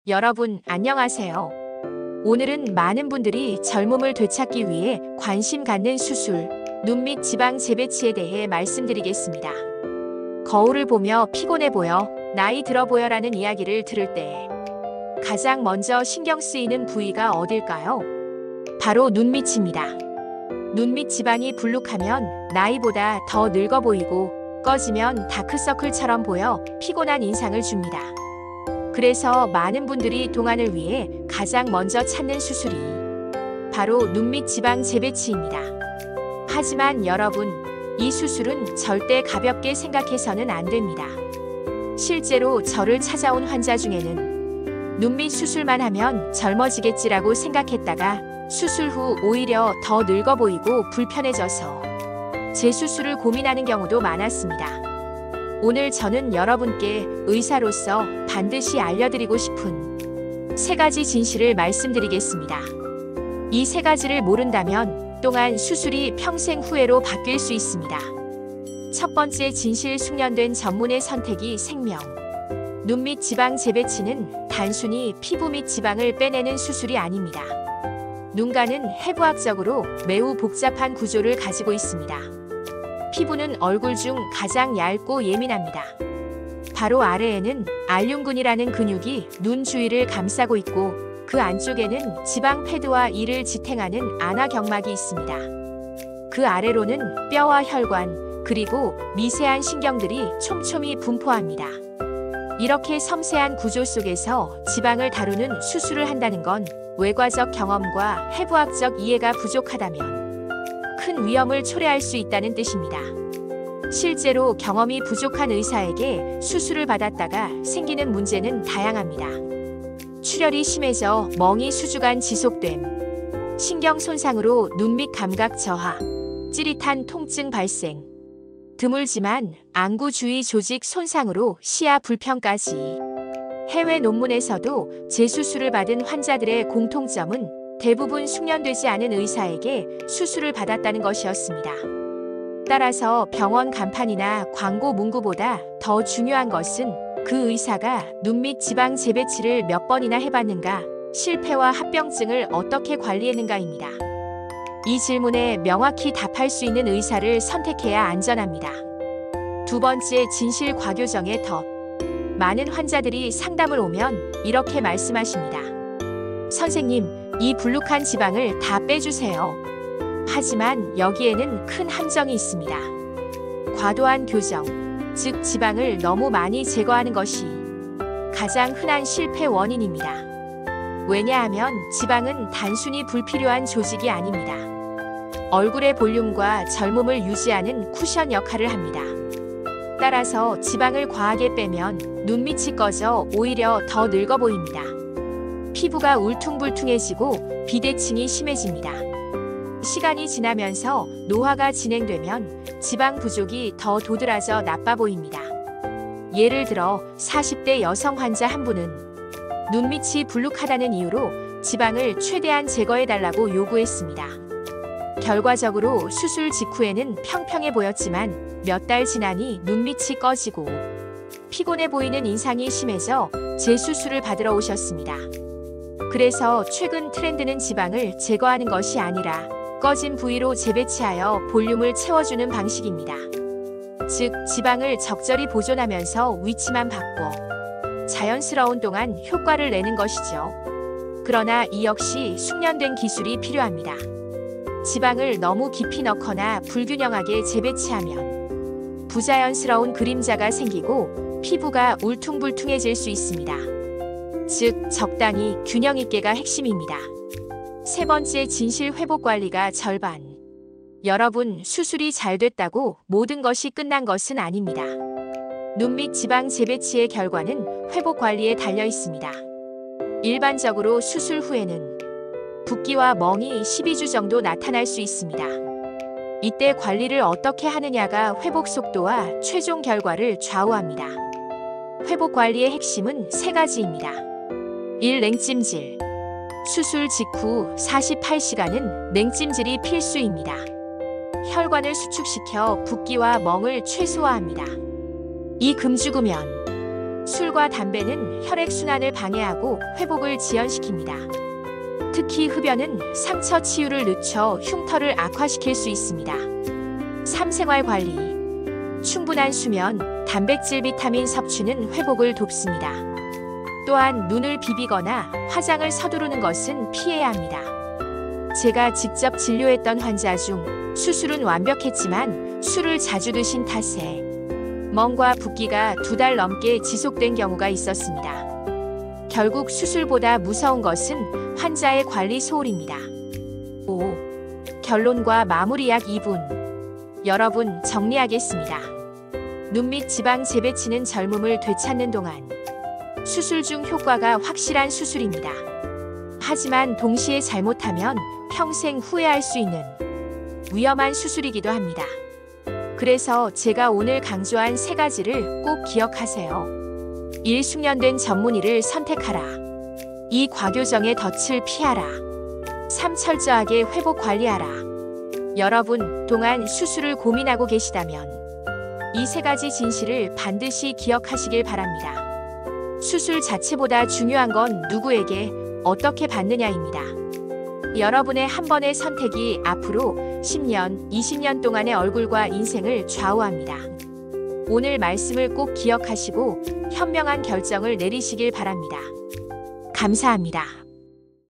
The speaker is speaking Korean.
여러분, 안녕하세요. 오늘은 많은 분들이 젊음을 되찾기 위해 관심 갖는 수술, 눈 및 지방 재배치에 대해 말씀드리겠습니다. 거울을 보며 피곤해 보여, 나이 들어 보여라는 이야기를 들을 때 가장 먼저 신경 쓰이는 부위가 어딜까요? 바로 눈밑입니다. 눈 밑 지방이 불룩하면 나이보다 더 늙어 보이고 꺼지면 다크서클처럼 보여 피곤한 인상을 줍니다. 그래서 많은 분들이 동안을 위해 가장 먼저 찾는 수술이 바로 눈 밑 지방 재배치입니다. 하지만 여러분, 이 수술은 절대 가볍게 생각해서는 안 됩니다. 실제로 저를 찾아온 환자 중에는 눈 밑 수술만 하면 젊어지겠지라고 생각했다가 수술 후 오히려 더 늙어 보이고 불편해져서 재수술을 고민하는 경우도 많았습니다. 오늘 저는 여러분께 의사로서 반드시 알려드리고 싶은 3가지 진실을 말씀드리겠습니다. 이 3가지를 모른다면 또한 수술이 평생 후회로 바뀔 수 있습니다. 첫 번째 진실: 숙련된 전문의 선택이 생명. 눈 밑 지방 재배치는 단순히 피부 및 지방을 빼내는 수술이 아닙니다. 눈가는 해부학적으로 매우 복잡한 구조를 가지고 있습니다. 피부는 얼굴 중 가장 얇고 예민합니다. 바로 아래에는 알륜근이라는 근육이 눈 주위를 감싸고 있고 그 안쪽에는 지방 패드와 이를 지탱하는 안화경막이 있습니다. 그 아래로는 뼈와 혈관, 그리고 미세한 신경들이 촘촘히 분포합니다. 이렇게 섬세한 구조 속에서 지방을 다루는 수술을 한다는 건 외과적 경험과 해부학적 이해가 부족하다면 큰 위험을 초래할 수 있다는 뜻입니다. 실제로 경험이 부족한 의사에게 수술을 받았다가 생기는 문제는 다양합니다. 출혈이 심해져 멍이 수주간 지속됨, 신경 손상으로 눈 밑 감각 저하, 찌릿한 통증 발생, 드물지만 안구 주위 조직 손상으로 시야 불편까지. 해외 논문에서도 재수술을 받은 환자들의 공통점은 대부분 숙련되지 않은 의사에게 수술을 받았다는 것이었습니다. 따라서 병원 간판이나 광고 문구보다 더 중요한 것은 그 의사가 눈 밑 지방 재배치를 몇 번이나 해봤는가, 실패와 합병증을 어떻게 관리했는가입니다. 이 질문에 명확히 답할 수 있는 의사를 선택해야 안전합니다. 두 번째 진실: 과교정의 덫. 많은 환자들이 상담을 오면 이렇게 말씀하십니다. 선생님, 이 불룩한 지방을 다 빼주세요. 하지만 여기에는 큰 함정이 있습니다. 과도한 교정, 즉 지방을 너무 많이 제거하는 것이 가장 흔한 실패 원인입니다. 왜냐하면 지방은 단순히 불필요한 조직이 아닙니다. 얼굴의 볼륨과 젊음을 유지하는 쿠션 역할을 합니다. 따라서 지방을 과하게 빼면 눈밑이 꺼져 오히려 더 늙어 보입니다. 피부가 울퉁불퉁해지고 비대칭이 심해집니다. 시간이 지나면서 노화가 진행되면 지방 부족이 더 도드라져 나빠 보입니다. 예를 들어 40대 여성 환자 한 분은 눈밑이 불룩하다는 이유로 지방을 최대한 제거해달라고 요구했습니다. 결과적으로 수술 직후에는 평평해 보였지만 몇 달 지나니 눈밑이 꺼지고 피곤해 보이는 인상이 심해져 재수술을 받으러 오셨습니다. 그래서 최근 트렌드는 지방을 제거하는 것이 아니라 꺼진 부위로 재배치하여 볼륨을 채워주는 방식입니다. 즉, 지방을 적절히 보존하면서 위치만 바꿔 자연스러운 동안 효과를 내는 것이죠. 그러나 이 역시 숙련된 기술이 필요합니다. 지방을 너무 깊이 넣거나 불균형하게 재배치하면 부자연스러운 그림자가 생기고 피부가 울퉁불퉁해질 수 있습니다. 즉, 적당히 균형 있게가 핵심입니다. 세 번째 진실: 회복 관리가 절반. 여러분, 수술이 잘 됐다고 모든 것이 끝난 것은 아닙니다. 눈 밑 지방 재배치의 결과는 회복 관리에 달려 있습니다. 일반적으로 수술 후에는 붓기와 멍이 12주 정도 나타날 수 있습니다. 이때 관리를 어떻게 하느냐가 회복 속도와 최종 결과를 좌우합니다. 회복 관리의 핵심은 3가지입니다. 1. 냉찜질. 수술 직후 48시간은 냉찜질이 필수입니다. 혈관을 수축시켜 붓기와 멍을 최소화합니다. 2. 금주구면. 술과 담배는 혈액순환을 방해하고 회복을 지연시킵니다. 특히 흡연은 상처 치유를 늦춰 흉터를 악화시킬 수 있습니다. 삶생활 관리. 충분한 수면, 단백질, 비타민 섭취는 회복을 돕습니다. 또한 눈을 비비거나 화장을 서두르는 것은 피해야 합니다. 제가 직접 진료했던 환자 중 수술은 완벽했지만 술을 자주 드신 탓에 멍과 붓기가 2달 넘게 지속된 경우가 있었습니다. 결국 수술보다 무서운 것은 환자의 관리 소홀입니다. 5. 결론과 마무리 약 2분. 여러분, 정리하겠습니다. 눈 밑 지방 재배치는 젊음을 되찾는 동안 수술 중 효과가 확실한 수술입니다. 하지만 동시에 잘못하면 평생 후회할 수 있는 위험한 수술이기도 합니다. 그래서 제가 오늘 강조한 3가지를 꼭 기억하세요. 1. 숙련된 전문의를 선택하라. 2. 과교정의 덫을 피하라. 3. 철저하게 회복 관리하라. 여러분, 동안 수술을 고민하고 계시다면 이 3가지 진실을 반드시 기억하시길 바랍니다. 수술 자체보다 중요한 건 누구에게 어떻게 받느냐입니다. 여러분의 한 번의 선택이 앞으로 10년, 20년 동안의 얼굴과 인생을 좌우합니다. 오늘 말씀을 꼭 기억하시고 현명한 결정을 내리시길 바랍니다. 감사합니다.